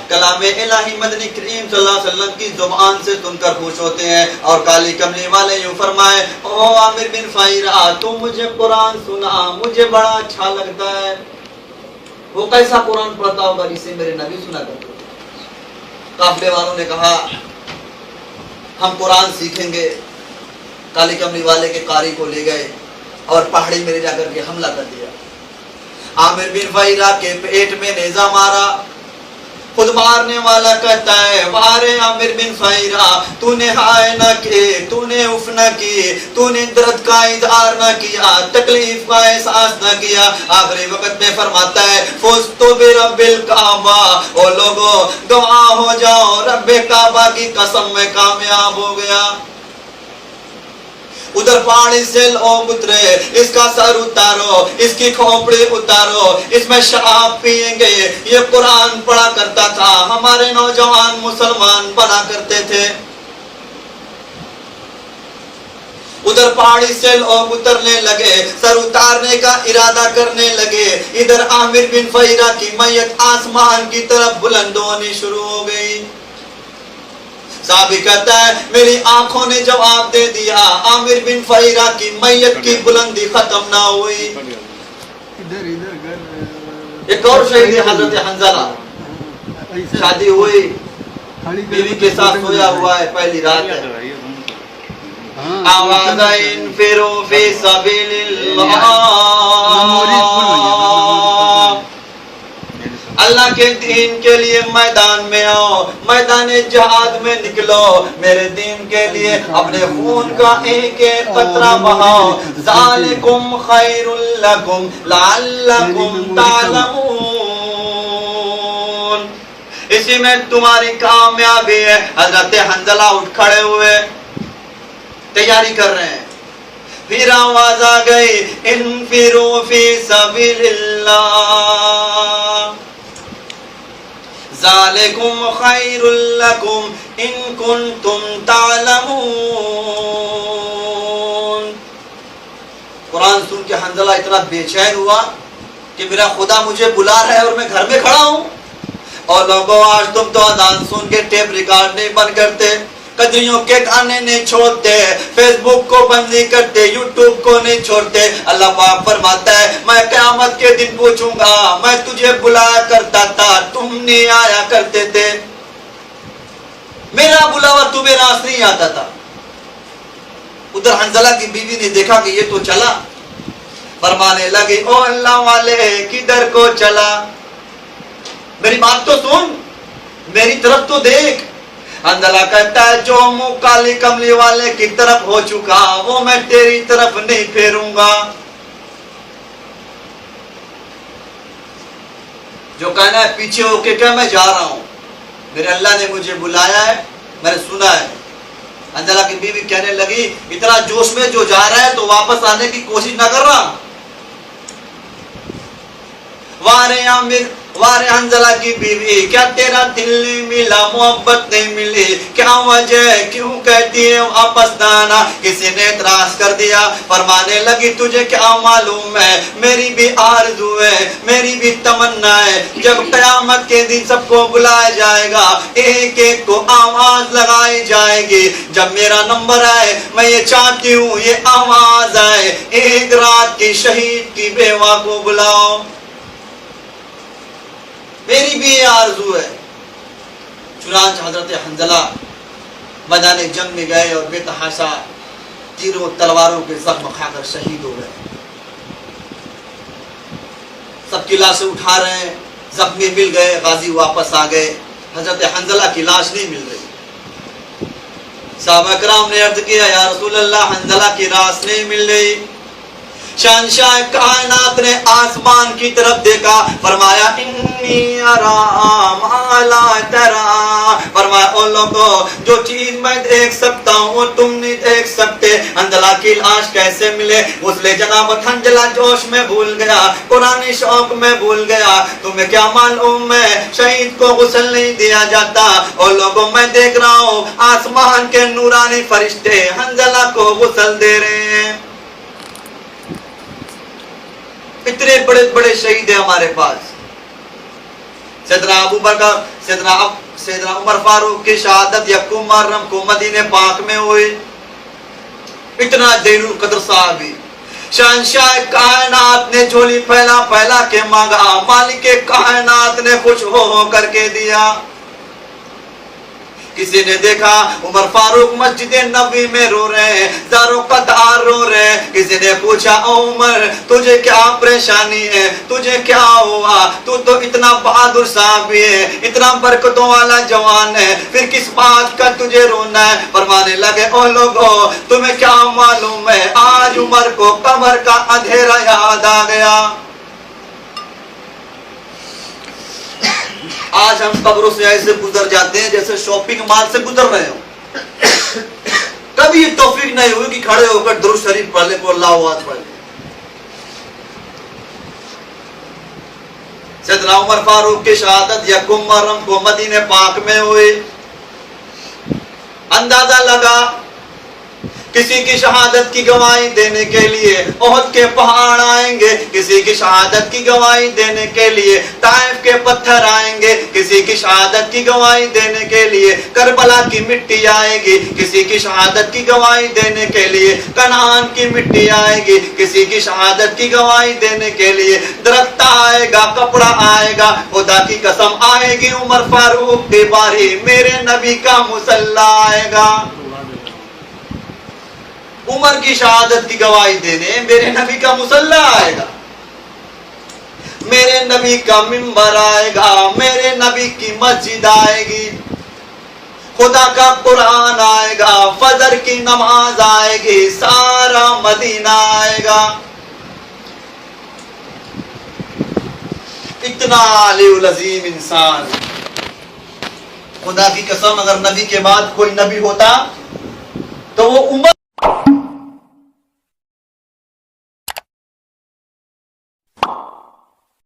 کلام الہی مدنی کریم صلی اللہ علیہ وسلم کی زبان سے سن کر خوش ہوتے ہیں. اور کالی کملی والے یوں فرمائے او عامر بن فہیرہ تو مجھے قرآن سنا, مجھے بڑا اچھا لگتا ہے. وہ کیسا قرآن پڑھتا ہوگا جسے میرے نبی سنا کرتے تھے. قافلے والوں نے کہا ہم قرآن سیکھیں گے. کالی کملی والے کے قاری کو لے گئے اور پہاڑی میں لے جا کر کے حملہ کر دیا. عامر بن فہیرہ کے پیٹ میں نیزہ مارا. خود مارنے والا کہتا ہے وارے عامر بن فہیرہ تو نے ہائے نہ کی, تو نے اف نہ کی, تو نے درد کا اظہار نہ کیا, تکلیف کا احساس نہ کیا. آخری وقت میں فرماتا ہے فزتو برب الکعبہ, او لوگوں گواہ ہو جاؤ رب کعبہ کی قسم میں کامیاب ہو گیا. ادھر پہاڑی سے لوگ اترے, اس کا سر اتارو, اس کی کھوپڑی اتارو, اس میں شراب پیئیں گے. یہ قرآن پڑھا کرتا تھا, ہمارے نوجوان مسلمان بنا کرتے تھے. ادھر پہاڑی سے لوگ اترنے لگے, سر اتارنے کا ارادہ کرنے لگے. ادھر عامر بن فہیرہ کی میت آسمان کی طرف بلند ہونی شروع ہو گئی. صحابی کہتا ہے میری آنکھوں نے جواب دے دیا, عامر بن فہیرہ کی میت کی بلندی ختم نہ ہوئی. ایک اور شہید حضرت حنظلہ, شادی ہوئی, بیوی کے ساتھ سویا ہوا ہے, پہلی رات ہے. آواز انفروا فی سبیل اللہ کے دین کے لیے میدان میں آؤ, میدان جہاد میں نکلو, میرے دین کے لیے اپنے خون کا ایک ایک قطرہ بہاؤ. ذالکم خیر لکم لعلکم تعلمون, اسی میں تمہاری کامیابی ہے. حضرت حنظلہ اٹھ کھڑے ہوئے, تیاری کر رہے ہیں. پھر آواز آ گئی انفروا فی سبیل اللہ ذالکم خیر لکم ان کنتم تعلمون. قرآن سن کے حنظلہ اتنا بے چین ہوا کہ میرا خدا مجھے بلا رہا ہے اور میں گھر میں کھڑا ہوں. اور لوگوں آج تم تو اذان سن کے ٹیپ ریکارڈ نہیں بند کرتے, قدریوں کے گانے نہیں چھوڑتے, فیس بک کو بند نہیں کرتے, یوٹیوب کو نہیں چھوڑتے. اللہ پاک فرماتا ہے میں قیامت کے دن پوچھوں گا میں تجھے بلایا کرتا تھا, تم نہیں آیا کرتے تھے, میرا بلاوا تمہیں راس نہیں آتا تھا. ادھر حنظلہ کی بیوی نے دیکھا کہ یہ تو چلا, فرمانے لگی او اللہ والے کدھر کو چلا, میری بات تو سن, میری طرف تو دیکھ. حنظلہ کہتا ہے جو منہ کالی کملی والے کی طرف ہو چکا وہ میں تیری طرف نہیں پھیروں گا. جو کہنا ہے پیچھے ہو کے کہ میں جا رہا ہوں, میرے اللہ نے مجھے بلایا ہے, میں نے سنا ہے. حنظلہ کی بیوی کہنے لگی اتنا جوش میں جو جا رہا ہے تو واپس آنے کی کوشش نہ کر رہا. وارے حنظلہ کی بیوی کیا تیرا دل نہیں ملا, محبت نہیں ملی, کیا وجہ کیوں کہتی ہے واپس نہ آنا. کسی نے اعتراض کر دیا, فرمانے لگی تجھے کیا معلوم ہے, میری بھی آرزو ہے, میری بھی تمنا ہے, جب قیامت کے دن سب کو بلایا جائے گا, ایک ایک کو آواز لگائی جائے گی, جب میرا نمبر آئے میں یہ چاہتی ہوں یہ آواز آئے ایک رات کی شہید کی بیوہ کو بلاؤ. میری بھی یہ آرزو ہے. چنانچہ حضرت حنظلہ میدان جنگ میں گئے اور بے تحاشا تیروں تلواروں کے زخم کھا کر شہید ہو گئے. سب کی لاشیں اٹھا رہے ہیں, زخمی مل گئے, غازی واپس آ گئے, حضرت حنظلہ کی لاش نہیں مل رہی. صحابہ کرام نے عرض کیا یا رسول اللہ حنظلہ کی لاش نہیں مل رہی. شہنشاہ کائنات نے آسمان کی طرف دیکھا, فرمایا انی ارا ما لا ترا, فرمایا او لوگوں جو چیز میں دیکھ سکتا ہوں وہ تم نہیں دیکھ سکتے. حنظلہ کی لاش کیسے ملے؟ غسل جنابت حنظلہ جوش میں بھول گیا, قرآن شوق میں بھول گیا. تمہیں کیا معلوم ہے شہید کو غسل نہیں دیا جاتا. او لوگوں میں دیکھ رہا ہوں آسمان کے نورانی فرشتے حنظلہ کو غسل دے رہے ہیں. اتنے بڑے بڑے شہید ہیں ہمارے پاس. سیدنا عمر فاروق کی شہادت یکم محرم کو مدینہ پاک میں ہوئی. اتنا جلیل القدر صحابی. شہنشاہ کائنات نے جھولی پھیلا پھیلا کے مانگا، مالک کائنات نے خوش ہو کر کے دیا. کسی نے دیکھا عمر فاروق مسجد نبوی میں رو رہے ہیں، زاروں قطار رو رہے ہیں. کسی نے پوچھا او عمر تجھے کیا پریشانی ہے، تجھے کیا ہوا، تو اتنا بہادر صحابی ہے، اتنا برکتوں والا جوان ہے، پھر کس بات کا تجھے رونا ہے؟ فرمانے لگے او لوگو تمہیں کیا معلوم ہے، آج عمر کو قبر کا اندھیرا یاد آ گیا. آج ہم قبروں سے ایسے گزر جاتے ہیں جیسے شاپنگ مال سے گزر رہے ہوں. کبھی توفیق نہیں ہوئی کہ کھڑے ہو کر درود شریف پڑھ لے کو اللہ آواز پڑھ لے. سیدنا عمر فاروق کی شہادت یکم محرم کو مدینہ پاک میں ہوئی. اندازہ لگا کسی کی شہادت کی گواہی دینے کے لیے احد کے پہاڑ آئیں گے، کسی کی شہادت کی گواہی دینے کے لیے طائف کے پتھر آئیں گے، کسی کی شہادت کی گواہی دینے کے لیے کربلا کی مٹی آئے گی، کسی کی شہادت کی گواہی دینے کے لیے کنعان کی مٹی آئے گی، کسی کی شہادت کی گواہی دینے کے لیے درخت آئے گا، کپڑا آئے گا. خدا کی قسم آئے گی عمر فاروق کی باری، میرے نبی کا مصلی آئے گا. عمر کی شہادت کی گواہی دینے میرے نبی کا مصلی آئے گا، میرے نبی کا منبر آئے گا، میرے نبی کی مسجد آئے گی، خدا کا قرآن آئے گا، فجر کی نماز آئے گی، سارا مدینہ آئے گا. اتنا علی العظیم انسان. خدا کی قسم اگر نبی کے بعد کوئی نبی ہوتا تو وہ عمر